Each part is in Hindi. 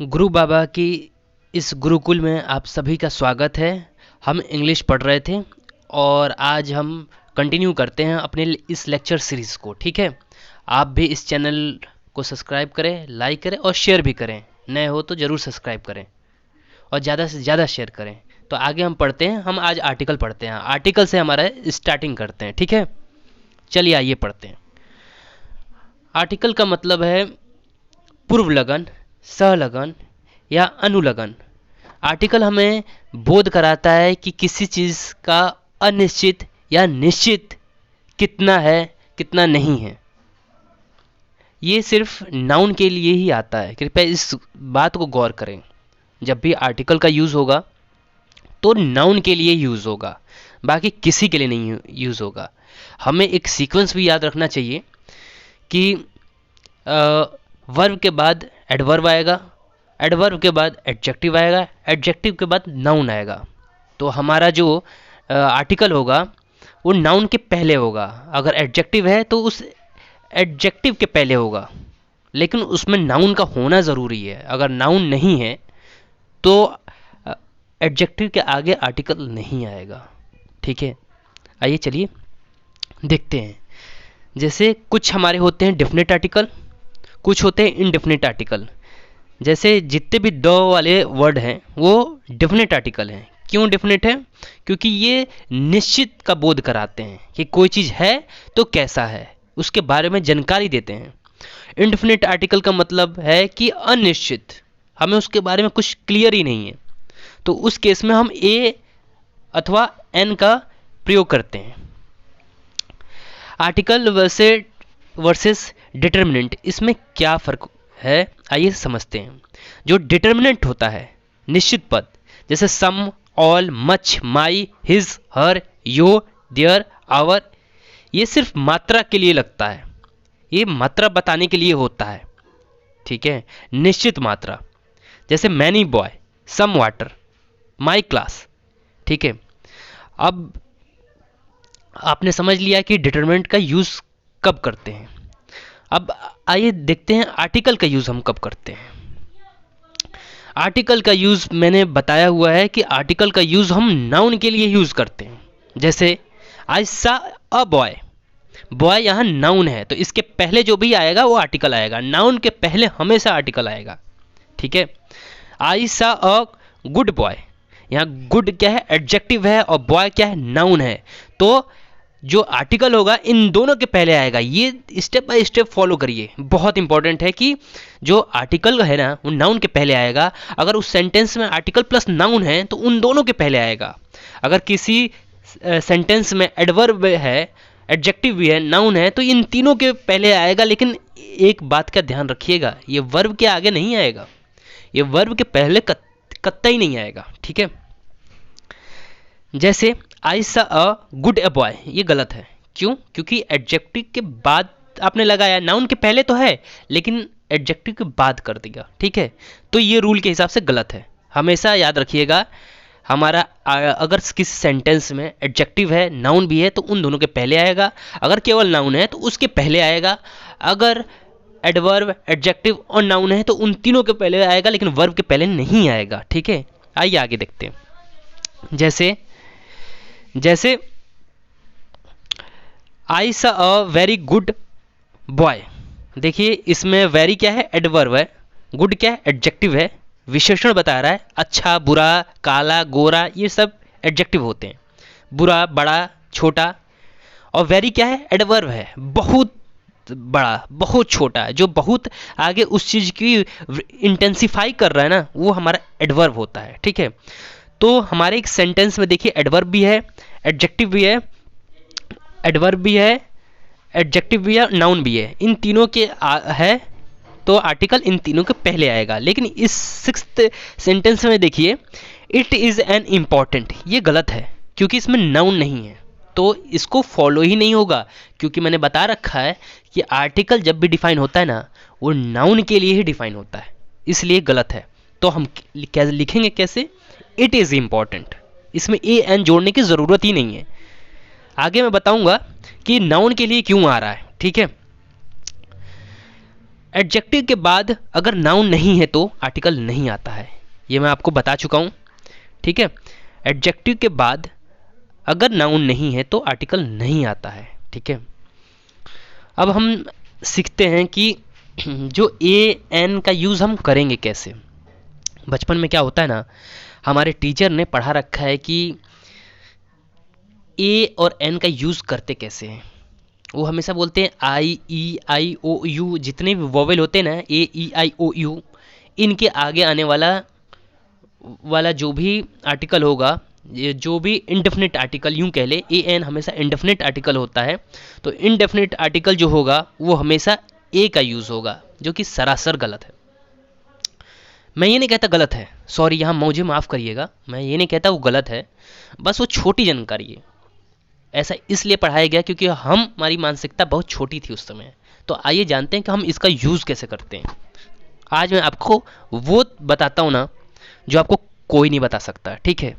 गुरु बाबा की इस गुरुकुल में आप सभी का स्वागत है। हम इंग्लिश पढ़ रहे थे और आज हम कंटिन्यू करते हैं अपने इस लेक्चर सीरीज़ को। ठीक है, आप भी इस चैनल को सब्सक्राइब करें, लाइक करें और शेयर भी करें। नए हो तो ज़रूर सब्सक्राइब करें और ज़्यादा से ज़्यादा शेयर करें। तो आगे हम पढ़ते हैं। हम आज आर्टिकल पढ़ते हैं। आर्टिकल से हमारा स्टार्टिंग करते हैं। ठीक है, चलिए आइए पढ़ते हैं। आर्टिकल का मतलब है पूर्व लगन, सहलगन या अनुलगन। आर्टिकल हमें बोध कराता है कि किसी चीज़ का अनिश्चित या निश्चित कितना है, कितना नहीं है। ये सिर्फ नाउन के लिए ही आता है। कृपया इस बात को गौर करें। जब भी आर्टिकल का यूज़ होगा तो नाउन के लिए यूज़ होगा, बाकी किसी के लिए नहीं यूज़ होगा। हमें एक सीक्वेंस भी याद रखना चाहिए कि वर्ब के बाद एडवर्ब आएगा, एडवर्ब के बाद एडजेक्टिव आएगा, एडजेक्टिव के बाद नाउन आएगा। तो हमारा जो आर्टिकल होगा वो नाउन के पहले होगा। अगर एडजेक्टिव है तो उस एडजेक्टिव के पहले होगा, लेकिन उसमें नाउन का होना ज़रूरी है। अगर नाउन नहीं है तो एडजेक्टिव के आगे आर्टिकल नहीं आएगा। ठीक है, आइए चलिए देखते हैं। जैसे कुछ हमारे होते हैं डेफिनेट आर्टिकल, कुछ होते हैं इनडेफिनेट आर्टिकल। जैसे जितने भी द वाले वर्ड हैं वो डेफिनेट आर्टिकल हैं। क्यों डेफिनेट है? क्योंकि ये निश्चित का बोध कराते हैं कि कोई चीज़ है तो कैसा है, उसके बारे में जानकारी देते हैं। इनडेफिनेट आर्टिकल का मतलब है कि अनिश्चित, हमें उसके बारे में कुछ क्लियर ही नहीं है। तो उस केस में हम ए अथवा एन का प्रयोग करते हैं। आर्टिकल वर्सेस डिटर्मिनेंट, इसमें क्या फ़र्क है आइए समझते हैं। जो डिटर्मिनेंट होता है निश्चित पद, जैसे some, all, much, my, his, her, your, there, our, ये सिर्फ मात्रा के लिए लगता है। ये मात्रा बताने के लिए होता है। ठीक है, निश्चित मात्रा। जैसे many boy, some water, my class. ठीक है, अब आपने समझ लिया कि डिटरमिनेंट का यूज़ कब करते हैं। अब आइए देखते हैं आर्टिकल का यूज़ हम कब करते हैं। आर्टिकल का यूज़ मैंने बताया हुआ है कि आर्टिकल का यूज़ हम नाउन के लिए यूज़ करते हैं। जैसे आई सा अ बॉय, बॉय यहाँ नाउन है तो इसके पहले जो भी आएगा वो आर्टिकल आएगा। नाउन के पहले हमेशा आर्टिकल आएगा। ठीक है, आई सा अ गुड बॉय, यहाँ गुड क्या है? एडजेक्टिव है और बॉय क्या है? नाउन है। तो जो आर्टिकल होगा इन दोनों के पहले आएगा। ये स्टेप बाय स्टेप फॉलो करिए। बहुत इंपॉर्टेंट है कि जो आर्टिकल है ना वो नाउन के पहले आएगा। अगर उस सेंटेंस में आर्टिकल प्लस नाउन है तो उन दोनों के पहले आएगा। अगर किसी सेंटेंस में एडवर्ब है, एडजेक्टिव भी है, नाउन है, तो इन तीनों के पहले आएगा। लेकिन एक बात का ध्यान रखिएगा, ये वर्ब के आगे नहीं आएगा, ये वर्ब के पहले कत्ता ही नहीं आएगा। ठीक है, जैसे आई सा अ गुड ए बॉय, ये गलत है। क्यों? क्योंकि एडजेक्टिव के बाद आपने लगाया, नाउन के पहले तो है लेकिन एडजेक्टिव के बाद कर दिया। ठीक है, तो ये रूल के हिसाब से गलत है। हमेशा याद रखिएगा, हमारा अगर किसी सेंटेंस में एडजेक्टिव है, नाउन भी है, तो उन दोनों के पहले आएगा। अगर केवल नाउन है तो उसके पहले आएगा। अगर एडवर्ब, एडजेक्टिव और नाउन है तो उन तीनों के पहले आएगा, लेकिन वर्ब के पहले नहीं आएगा। ठीक है, आइए आगे देखते हैं। जैसे आई सा अ वेरी गुड बॉय। देखिए इसमें वेरी क्या है? एडवर्ब है। गुड क्या है? एडजेक्टिव है, विशेषण बता रहा है। अच्छा, बुरा, काला, गोरा, ये सब एडजेक्टिव होते हैं। बुरा, बड़ा, छोटा। और वेरी क्या है? एडवर्ब है। बहुत बड़ा, बहुत छोटा, जो बहुत आगे उस चीज़ की इंटेंसिफाई कर रहा है ना, वो हमारा एडवर्ब होता है। ठीक है, तो हमारे एक सेंटेंस में देखिए एडवर्ब भी है, एडजेक्टिव भी है, एडवर्ब भी है, एडजेक्टिव भी है, नाउन भी है। इन तीनों के है तो आर्टिकल इन तीनों के पहले आएगा। लेकिन इस सिक्स्थ सेंटेंस में देखिए इट इज़ एन इम्पॉर्टेंट, ये गलत है क्योंकि इसमें नाउन नहीं है, तो इसको फॉलो ही नहीं होगा। क्योंकि मैंने बता रखा है कि आर्टिकल जब भी डिफाइन होता है ना वो नाउन के लिए ही डिफाइन होता है, इसलिए गलत है। तो हम लिखेंगे कैसे? इट इज़ इम्पॉर्टेंट, इसमें ए एन जोड़ने की ज़रूरत ही नहीं है। आगे मैं बताऊंगा कि नाउन के लिए क्यों आ रहा है। ठीक है, एडजेक्टिव के बाद अगर नाउन नहीं है तो आर्टिकल नहीं आता है, ये मैं आपको बता चुका हूँ, ठीक है। एडजेक्टिव के बाद अगर नाउन नहीं है तो आर्टिकल नहीं आता है, ठीक है। अब हम सीखते हैं कि जो ए एन का यूज़ हम करेंगे कैसे। बचपन में क्या होता है ना, हमारे टीचर ने पढ़ा रखा है कि ए और एन का यूज़ करते कैसे हैं। वो हमेशा बोलते हैं आई ई आई ओ यू, जितने भी वोवेल होते हैं ना, ए ई आई ओ यू, इनके आगे आने वाला जो भी आर्टिकल होगा, ये जो भी इनडेफिनिट आर्टिकल, यूं कह ले, ए एन हमेशा इनडेफिनिट आर्टिकल होता है, तो इनडेफिनिट आर्टिकल जो होगा वो हमेशा ए का यूज़ होगा, जो कि सरासर गलत है। मैं ये नहीं कहता गलत है, सॉरी, यहाँ मुझे माफ़ करिएगा, मैं ये नहीं कहता वो गलत है, बस वो छोटी जानकारी है। ऐसा इसलिए पढ़ाया गया क्योंकि हमारी मानसिकता बहुत छोटी थी उस समय। तो आइए जानते हैं कि हम इसका यूज़ कैसे करते हैं। आज मैं आपको वो बताता हूँ ना जो आपको कोई नहीं बता सकता, ठीक है।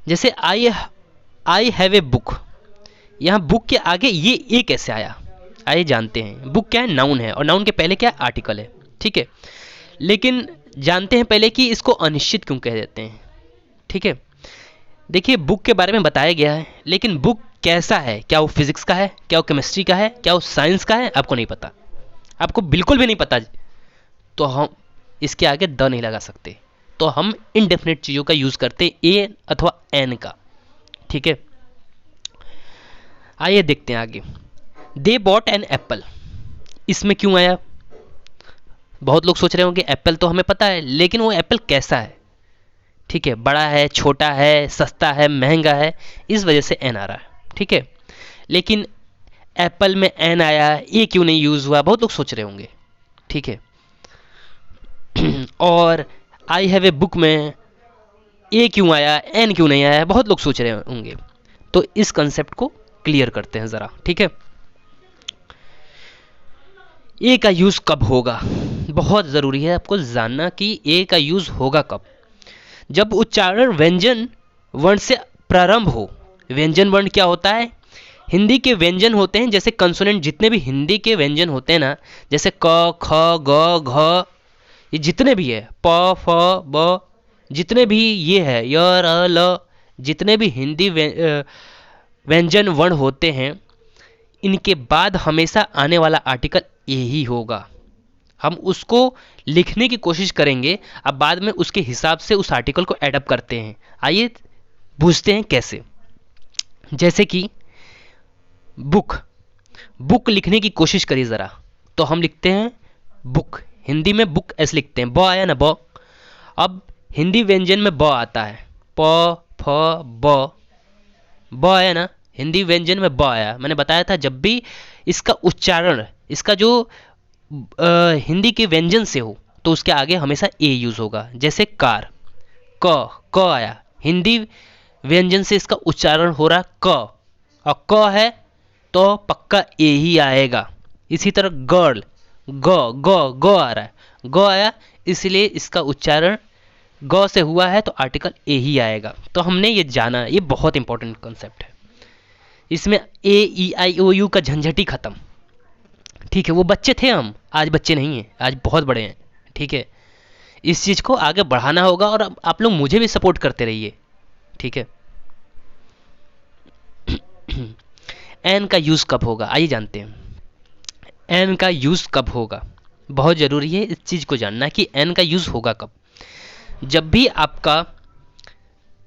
जैसे आई हैव ए बुक, यहाँ बुक के आगे ये ए कैसे आया, आइए जानते हैं। बुक क्या है, नाउन है, और नाउन के पहले क्या है, आर्टिकल है, ठीक है। लेकिन जानते हैं पहले कि इसको अनिश्चित क्यों कह देते हैं, ठीक है। देखिए, बुक के बारे में बताया गया है, लेकिन बुक कैसा है, क्या वो फिजिक्स का है, क्या वो केमिस्ट्री का है, क्या वो साइंस का है, आपको नहीं पता, आपको बिल्कुल भी नहीं पता, तो हम इसके आगे द नहीं लगा सकते, तो हम इनडेफिनेट चीज़ों का यूज़ करते ए अथवा एन का, ठीक है। आइए देखते हैं आगे। दे बॉट एन एप्पल, इसमें क्यों आया। बहुत लोग सोच रहे होंगे एप्पल तो हमें पता है, लेकिन वो एप्पल कैसा है, ठीक है, बड़ा है, छोटा है, सस्ता है, महंगा है, इस वजह से एन आ रहा है, ठीक है। लेकिन एप्पल में एन आया, ए क्यों नहीं यूज़ हुआ, बहुत लोग सोच रहे होंगे, ठीक है। और आई हैव ए बुक में ए क्यों आया, एन क्यों नहीं आया, बहुत लोग सोच रहे होंगे। तो इस कंसेप्ट को क्लियर करते हैं ज़रा, ठीक है। ए का यूज़ कब होगा, बहुत ज़रूरी है आपको जानना कि ए का यूज़ होगा कब। जब उच्चारण व्यंजन वर्ण से प्रारंभ हो। व्यंजन वर्ण क्या होता है, हिंदी के व्यंजन होते हैं, जैसे कंसोनेंट, जितने भी हिंदी के व्यंजन होते हैं ना, जैसे क ख ग घ, ये जितने भी है, प फ ब, जितने भी ये है, य र ल, जितने भी हिंदी व्यंजन वर्ण होते हैं, इनके बाद हमेशा आने वाला आर्टिकल ए ही होगा। हम उसको लिखने की कोशिश करेंगे, अब बाद में उसके हिसाब से उस आर्टिकल को एडअप करते हैं। आइए पूछते हैं कैसे। जैसे कि बुक, बुक लिखने की कोशिश करिए ज़रा, तो हम लिखते हैं बुक, हिंदी में बुक ऐसे लिखते हैं, ब आया ना, ब। अब हिंदी व्यंजन में ब आता है, प फ ब आया ना, हिंदी व्यंजन में ब आया। मैंने बताया था जब भी इसका उच्चारण, इसका जो हिंदी के व्यंजन से हो, तो उसके आगे हमेशा ए यूज़ होगा। जैसे कार, क आया, हिंदी व्यंजन से इसका उच्चारण हो रहा क, और क है तो पक्का ए ही आएगा। इसी तरह गर्ल, ग आ रहा है, ग आया, इसलिए इसका उच्चारण ग से हुआ है तो आर्टिकल ए ही आएगा। तो हमने ये जाना, ये बहुत इंपॉर्टेंट कॉन्सेप्ट है। इसमें ए ई आई ओ यू का झंझट ही खत्म, ठीक है। वो बच्चे थे हम, आज बच्चे नहीं हैं, आज बहुत बड़े हैं, ठीक है। इस चीज़ को आगे बढ़ाना होगा, और आप लोग मुझे भी सपोर्ट करते रहिए, ठीक है। एन का यूज़ कब होगा, आइए जानते हैं। एन का यूज़ कब होगा, बहुत ज़रूरी है इस चीज़ को जानना कि एन का यूज़ होगा कब। जब भी आपका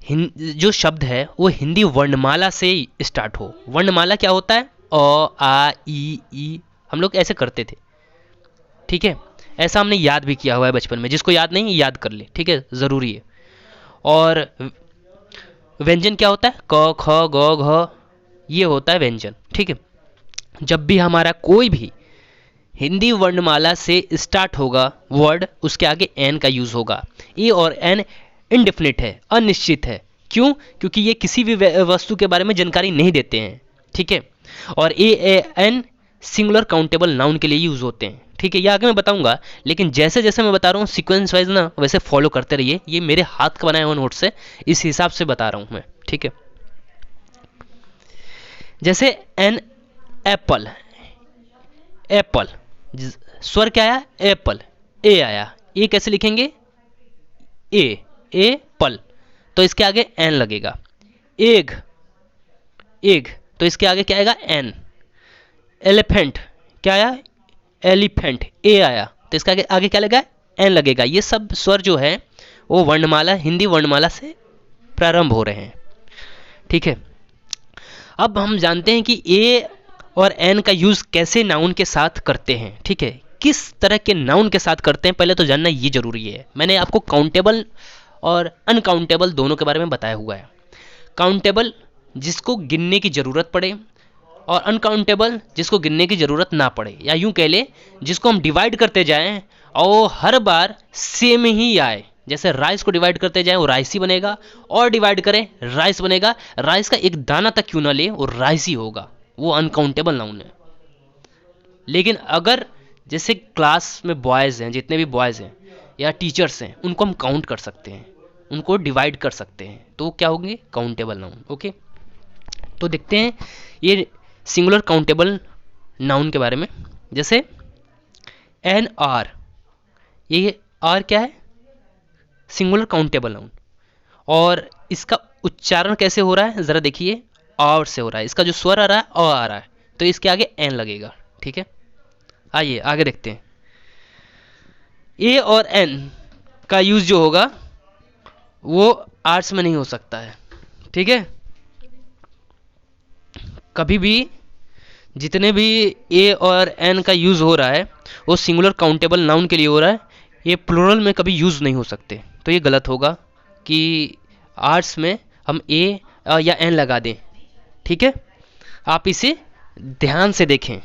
जो शब्द है वो हिंदी वर्णमाला से स्टार्ट हो। वर्णमाला क्या होता है, अ आ ई, हम लोग ऐसे करते थे, ठीक है। ऐसा हमने याद भी किया हुआ है बचपन में, जिसको याद नहीं याद कर ले, ठीक है, ज़रूरी है। और व्यंजन क्या होता है, क ख ग घ, ये होता है व्यंजन, ठीक है। जब भी हमारा कोई भी हिंदी वर्णमाला से स्टार्ट होगा वर्ड, उसके आगे एन का यूज़ होगा। ए और एन इनडेफिनिट है, अनिश्चित है। क्यों, क्योंकि ये किसी भी वस्तु के बारे में जानकारी नहीं देते हैं, ठीक है। और A N singular countable noun के लिए यूज़ होते हैं, ठीक है। ये आगे मैं बताऊंगा, लेकिन जैसे जैसे मैं बता रहा हूँ सीक्वेंस वाइज ना, वैसे फॉलो करते रहिए। ये मेरे हाथ का बनाया हुआ नोट से, इस हिसाब से बता रहा हूँ मैं, ठीक है। जैसे एन एप्पल, एप्पल स्वर क्या आया, एप्पल, ए आया, ए कैसे लिखेंगे, ए पल, तो इसके आगे एन लगेगा। एग, एग, तो इसके आगे क्या आएगा, एन। एलिफेंट, क्या आया, एलिफेंट, ए आया, तो इसका आगे क्या लगेगा, एन लगेगा। ये सब स्वर जो है वो वर्णमाला, हिंदी वर्णमाला से प्रारंभ हो रहे हैं, ठीक है। अब हम जानते हैं कि ए और एन का यूज कैसे नाउन के साथ करते हैं, ठीक है। किस तरह के नाउन के साथ करते हैं पहले तो जानना ये जरूरी है। मैंने आपको काउंटेबल और अनकाउंटेबल दोनों के बारे में बताया हुआ है। काउंटेबल जिसको गिनने की जरूरत पड़े, और अनकाउंटेबल जिसको गिनने की जरूरत ना पड़े, या यूं कह ले जिसको हम डिवाइड करते जाएं और हर बार सेम ही आए। जैसे राइस को डिवाइड करते जाएं वो राइस ही बनेगा, और डिवाइड करें राइस बनेगा। राइस का एक दाना तक क्यों ना ले वो राइस ही होगा, वो अनकाउंटेबल नाउन है। लेकिन अगर जैसे क्लास में बॉयज़ हैं, जितने भी बॉयज़ हैं या टीचर्स हैं, उनको हम काउंट कर सकते हैं, उनको डिवाइड कर सकते हैं, तो क्या होंगे, काउंटेबल नाउन। ओके, तो देखते हैं ये सिंगुलर काउंटेबल नाउन के बारे में। जैसे एन आर, ये आर क्या है, सिंगुलर काउंटेबल नाउन, और इसका उच्चारण कैसे हो रहा है, जरा देखिए, और से हो रहा है। इसका जो स्वर आ रहा है अ आ रहा है, तो इसके आगे एन लगेगा, ठीक है। आइए आगे देखते हैं। ए और एन का यूज जो होगा वो आर्ट्स में नहीं हो सकता है, ठीक है। कभी भी जितने भी ए और एन का यूज हो रहा है वो सिंगुलर काउंटेबल नाउन के लिए हो रहा है, ये प्लूरल में कभी यूज नहीं हो सकते। तो ये गलत होगा कि आर्ट्स में हम ए या एन लगा दें, ठीक है। आप इसे ध्यान से देखें।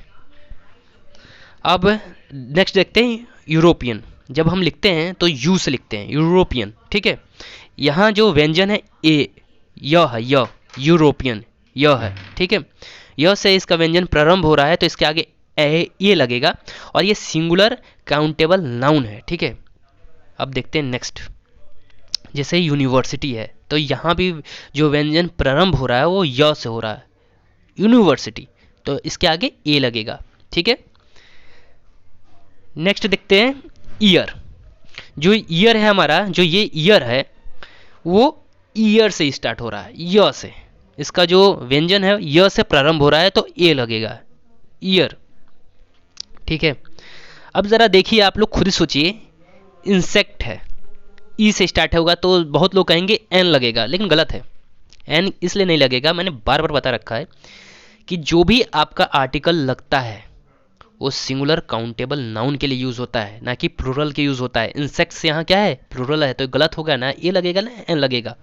अब नेक्स्ट देखते हैं यूरोपियन। जब हम लिखते हैं तो यू से लिखते हैं, यूरोपियन, ठीक है। यहाँ जो व्यंजन है ए, य है, य, यूरोपियन, य है, ठीक है। य से इसका व्यंजन प्रारंभ हो रहा है, तो इसके आगे ये लगेगा, और ये सिंगुलर काउंटेबल नाउन है, ठीक है। अब देखते हैं नेक्स्ट। जैसे यूनिवर्सिटी है, तो यहाँ भी जो व्यंजन प्रारंभ हो रहा है वो य से हो रहा है, यूनिवर्सिटी, तो इसके आगे ए लगेगा, ठीक है। नेक्स्ट देखते हैं ईयर। जो ईयर है हमारा, जो ये ईयर है वो ईयर से स्टार्ट हो रहा है, य से। इसका जो व्यंजन है य से प्रारंभ हो रहा है, तो ए लगेगा, ईयर, ठीक है। अब ज़रा देखिए, आप लोग खुद सोचिए, इंसेक्ट है, ई से स्टार्ट होगा, तो बहुत लोग कहेंगे एन लगेगा, लेकिन गलत है। एन इसलिए नहीं लगेगा, मैंने बार बार बता रखा है कि जो भी आपका आर्टिकल लगता है वो सिंगुलर काउंटेबल नाउन के लिए यूज़ होता है, ना कि प्लूरल के यूज़ होता है। इंसेक्ट्स यहाँ क्या है, प्लूरल है, तो गलत होगा ना, ए लगेगा ना एन लगेगा,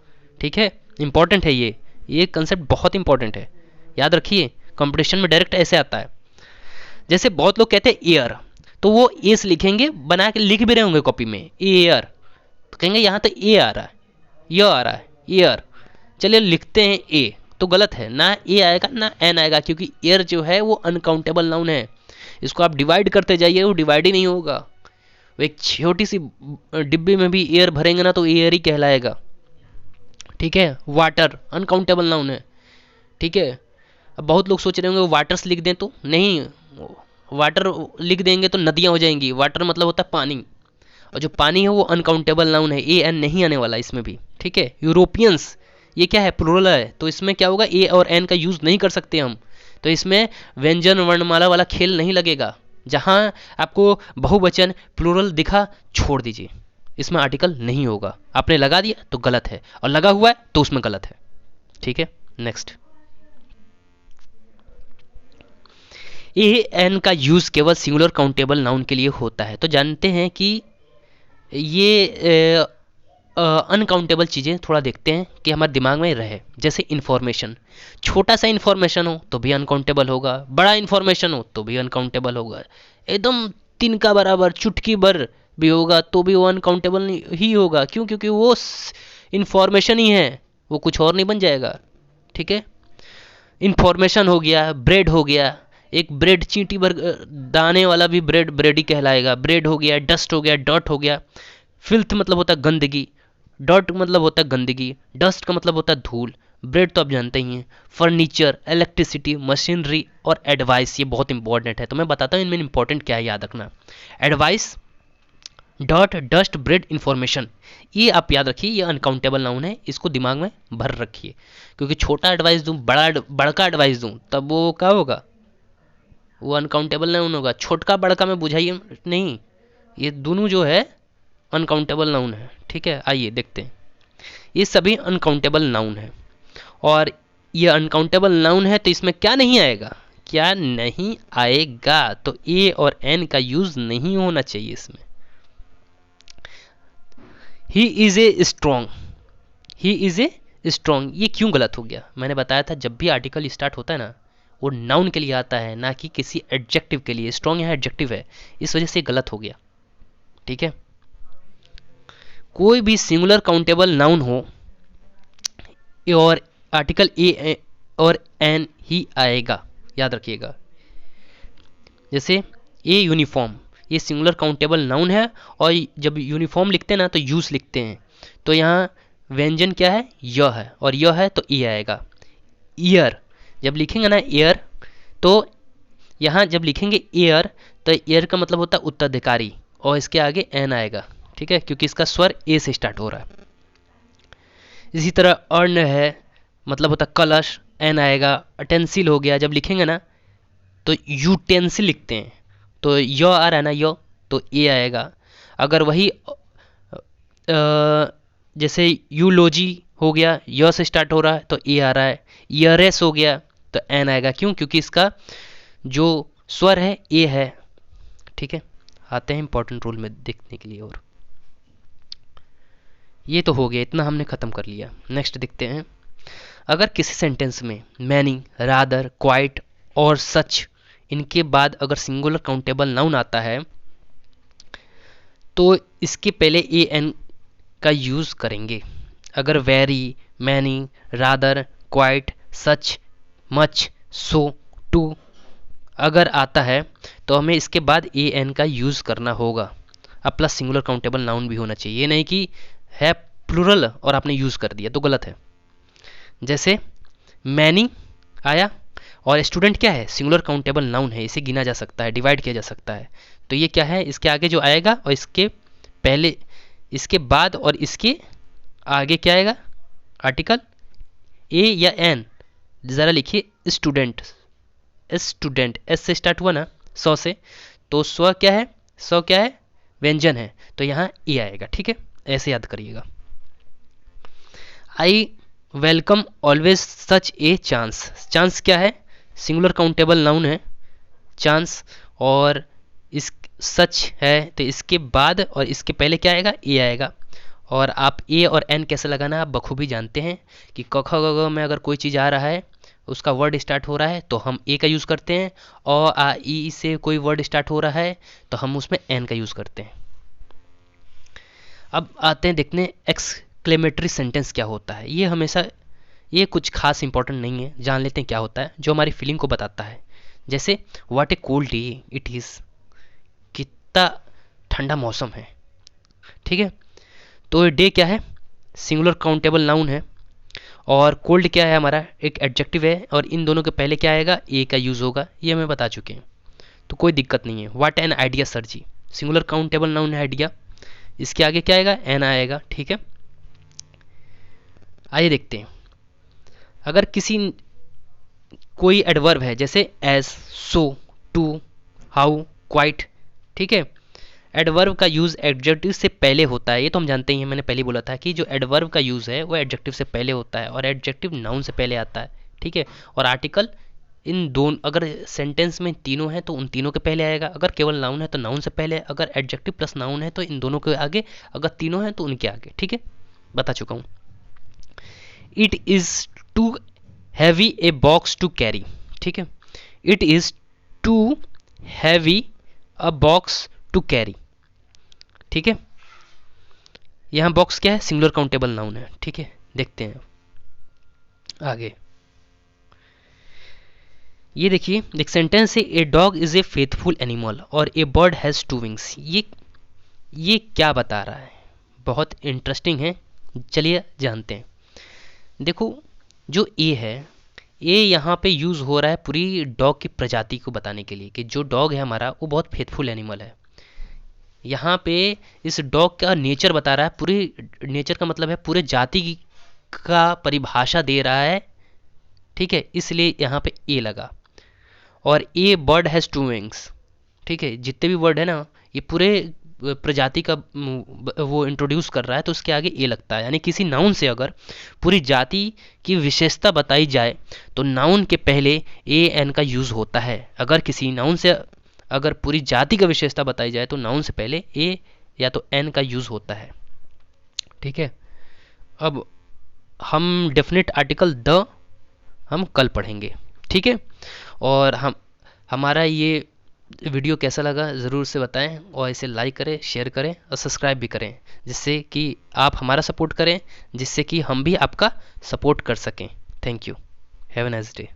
ठीक है। इंपॉर्टेंट है ये कंसेप्ट बहुत इंपॉर्टेंट है, याद रखिए। कंपटीशन में डायरेक्ट ऐसे आता है। जैसे बहुत लोग कहते हैं एयर, तो वो ए से लिखेंगे, बना के लिख भी रहे होंगे कॉपी में एयर, तो कहेंगे यहाँ तो ए आ रहा है, य आ रहा है, एयर, चलिए लिखते हैं ए, तो गलत है ना, ए आएगा ना एन आएगा, क्योंकि एयर जो है वो अनकाउंटेबल नाउन है। इसको आप डिवाइड करते जाइए, वो डिवाइड ही नहीं होगा। वो एक छोटी सी डिब्बे में भी एयर भरेंगे ना तो एयर ही कहलाएगा, ठीक है। वाटर अनकाउंटेबल नाउन है, ठीक है। अब बहुत लोग सोच रहे होंगे वाटर्स लिख दें, तो नहीं, वाटर लिख देंगे तो नदियाँ हो जाएंगी। वाटर मतलब होता है पानी, और जो पानी है वो अनकाउंटेबल नाउन है, ए एन नहीं आने वाला इसमें भी, ठीक है। यूरोपियंस, ये क्या है, प्लूरल है, तो इसमें क्या होगा, ए और एन का यूज़ नहीं कर सकते हम, तो इसमें व्यंजन वर्णमाला वाला खेल नहीं लगेगा। जहाँ आपको बहुवचन प्लूरल दिखा, छोड़ दीजिए, इसमें आर्टिकल नहीं होगा। आपने लगा दिया तो गलत है, और लगा हुआ है तो उसमें गलत है, ठीक है। नेक्स्ट, ए एन का यूज़ केवल सिंगुलर काउंटेबल नाउन के लिए होता है। तो जानते हैं कि ये अनकाउंटेबल चीज़ें थोड़ा देखते हैं कि हमारे दिमाग में रहे। जैसे इन्फॉर्मेशन, छोटा सा इन्फॉर्मेशन हो तो भी अनकाउंटेबल होगा, बड़ा इन्फॉर्मेशन हो तो भी अनकाउंटेबल होगा, एकदम तिनका बराबर चुटकी भर भी होगा तो भी वो अनकाउंटेबल ही होगा। क्यों? क्योंकि वो इन्फॉर्मेशन ही है, वो कुछ और नहीं बन जाएगा, ठीक है। इन्फॉर्मेशन हो गया, ब्रेड हो गया, एक ब्रेड चींटी भर दाने वाला भी ब्रेड ब्रेड ही कहलाएगा, ब्रेड हो गया, डस्ट हो गया, डॉट हो गया। फिल्थ मतलब होता है गंदगी, डॉट मतलब होता है गंदगी, डस्ट का मतलब होता है धूल, ब्रेड तो आप जानते ही हैं, फर्नीचर, इलेक्ट्रिसिटी, मशीनरी और एडवाइस, ये बहुत इंपॉर्टेंट है। तो मैं बताता हूँ इनमें इंपॉर्टेंट क्या है, याद रखना। Advice dot dust bread information, ये आप याद रखिए, ये अनकाउंटेबल नाउन है, इसको दिमाग में भर रखिए, क्योंकि छोटा एडवाइस दूँ, बड़का एडवाइस दूँ, तब वो क्या होगा, वो अनकाउंटेबल नाउन होगा। छोटका बड़का में बुझाइए नहीं, ये दोनों जो है अनकाउंटेबल नाउन है। ठीक है, आइए देखते हैं। ये सभी अनकाउंटेबल नाउन है, और ये अनकाउंटेबल नाउन है, तो इसमें क्या नहीं आएगा, क्या नहीं आएगा, तो ए और एन का यूज नहीं होना चाहिए इसमें। He is a strong, he is a strong, ये क्यों गलत हो गया? मैंने बताया था जब भी आर्टिकल स्टार्ट होता है ना, वो नाउन के लिए आता है, ना कि किसी एडजेक्टिव के लिए। स्ट्रॉन्ग यहाँ एडजेक्टिव है, इस वजह से गलत हो गया। ठीक है, कोई भी सिंगुलर काउंटेबल नाउन हो और आर्टिकल ए और एन ही आएगा, याद रखिएगा। जैसे ए यूनिफॉर्म, ये सिंगुलर काउंटेबल नाउन है, और जब यूनिफॉर्म लिखते हैं ना तो यूज लिखते हैं, तो यहाँ व्यंजन क्या है, य है, और य है तो ई आएगा। ईयर, जब लिखेंगे ना एयर, तो यहाँ जब लिखेंगे एयर, तो एयर का मतलब होता है उत्तराधिकारी, और इसके आगे एन आएगा। ठीक है, क्योंकि इसका स्वर ए से स्टार्ट हो रहा है। इसी तरह अर्ण है, मतलब होता कलश, एन आएगा। अटेंसिल हो गया, जब लिखेंगे ना तो यूटेंसिल लिखते हैं, तो य आ रहा है ना, य, तो ए आएगा। अगर वही जैसे यूलोजी हो गया, य से स्टार्ट हो रहा है तो ए आ रहा है। ईयरेस हो गया तो एन आएगा, क्यों? क्योंकि इसका जो स्वर है ए है। ठीक है, आते हैं इंपॉर्टेंट रूल में देखने के लिए। और ये तो हो गया, इतना हमने ख़त्म कर लिया। नेक्स्ट देखते हैं, अगर किसी सेंटेंस में मैनी, रादर, क्वाइट और सच, इनके बाद अगर सिंगुलर काउंटेबल नाउन आता है, तो इसके पहले ए एन का यूज़ करेंगे। अगर very, many, rather, quite, such, much, so, too अगर आता है, तो हमें इसके बाद ए एन का यूज़ करना होगा। अब प्लस सिंगुलर काउंटेबल नाउन भी होना चाहिए, ये नहीं कि है प्लूरल और आपने यूज़ कर दिया, तो गलत है। जैसे मैनी आया, और स्टूडेंट क्या है, सिंगुलर काउंटेबल नाउन है, इसे गिना जा सकता है, डिवाइड किया जा सकता है। तो ये क्या है, इसके आगे जो आएगा और इसके पहले, इसके बाद और इसके आगे क्या आएगा, आर्टिकल ए या एन। ज़रा लिखिए स्टूडेंट, स्टूडेंट एस से स्टार्ट हुआ ना, सौ से, तो स्व क्या है, सौ क्या है, व्यंजन है, तो यहाँ ए आएगा। ठीक है, ऐसे याद करिएगा। I welcome always such a chance, chance क्या है, सिंगुलर काउंटेबल नाउन है चांस, और इस सच है, तो इसके बाद और इसके पहले क्या आएगा, ए आएगा। और आप ए और एन कैसे लगाना आप बखूबी जानते हैं, कि क ख ग घ में अगर कोई चीज़ आ रहा है, उसका वर्ड स्टार्ट हो रहा है, तो हम ए का यूज़ करते हैं, और आ ई से कोई वर्ड स्टार्ट हो रहा है तो हम उसमें एन का यूज़ करते हैं। अब आते हैं देखने एक्सक्लेमेटरी सेंटेंस क्या होता है। ये हमेशा, ये कुछ खास इंपॉर्टेंट नहीं है, जान लेते हैं क्या होता है, जो हमारी फीलिंग को बताता है। जैसे what A cold day it is, कितना ठंडा मौसम है। ठीक है, तो डे क्या है, सिंगुलर काउंटेबल नाउन है, और कोल्ड क्या है, हमारा एक एडजेक्टिव है, और इन दोनों के पहले क्या आएगा, ए का यूज़ होगा, ये हमें बता चुके हैं, तो कोई दिक्कत नहीं है। What an idea sir ji, singular countable noun है आइडिया, इसके आगे क्या आएगा, एन आएगा। ठीक है, आइए देखते हैं, अगर किसी कोई एडवर्ब है, जैसे as, so, too, how, quite. ठीक है, एडवर्ब का यूज़ एडजेक्टिव से पहले होता है, ये तो हम जानते ही हैं, मैंने पहले बोला था कि जो एडवर्ब का यूज़ है वो एडजेक्टिव से पहले होता है, और एडजेक्टिव नाउन से पहले आता है। ठीक है, और आर्टिकल इन दोनों, अगर सेंटेंस में तीनों हैं तो उन तीनों के पहले आएगा, अगर केवल नाउन है तो नाउन से पहले, अगर एडजेक्टिव प्लस नाउन है तो इन दोनों के आगे, अगर तीनों हैं तो उनके आगे। ठीक है, बता चुका हूँ। It is too heavy a box to carry. ठीक है, it is too heavy a box to carry. ठीक है, यहाँ बॉक्स क्या है, सिंगुलर काउंटेबल नाउन है। ठीक है, देखते हैं आगे। ये देखिए, एक सेंटेंस है, a dog is a faithful animal और ए बर्ड हैज़ टू विंग्स। ये क्या बता रहा है, बहुत इंटरेस्टिंग है, चलिए जानते हैं। देखो, जो ए है, ए यहाँ पे यूज़ हो रहा है पूरी डॉग की प्रजाति को बताने के लिए कि जो डॉग है हमारा वो बहुत फेथफुल एनिमल है। यहाँ पे इस डॉग का नेचर बता रहा है, पूरी नेचर का मतलब है पूरे जाति का परिभाषा दे रहा है, ठीक है, इसलिए यहाँ पे ए लगा। और ए बर्ड हैज़ टू विंग्स, ठीक है, जितने भी वर्ड है ना ये पूरे प्रजाति का वो इंट्रोड्यूस कर रहा है, तो उसके आगे ए लगता है। यानी किसी नाउन से अगर पूरी जाति की विशेषता बताई जाए तो नाउन के पहले ए एन का यूज़ होता है। अगर किसी नाउन से अगर पूरी जाति का विशेषता बताई जाए तो नाउन से पहले ए या तो एन का यूज़ होता है, ठीक है। अब हम डेफिनेट आर्टिकल द हम कल पढ़ेंगे, ठीक है। और हमारा ये वीडियो कैसा लगा ज़रूर से बताएं, और इसे लाइक करें, शेयर करें और सब्सक्राइब भी करें, जिससे कि आप हमारा सपोर्ट करें, जिससे कि हम भी आपका सपोर्ट कर सकें। Thank you. Have a nice day.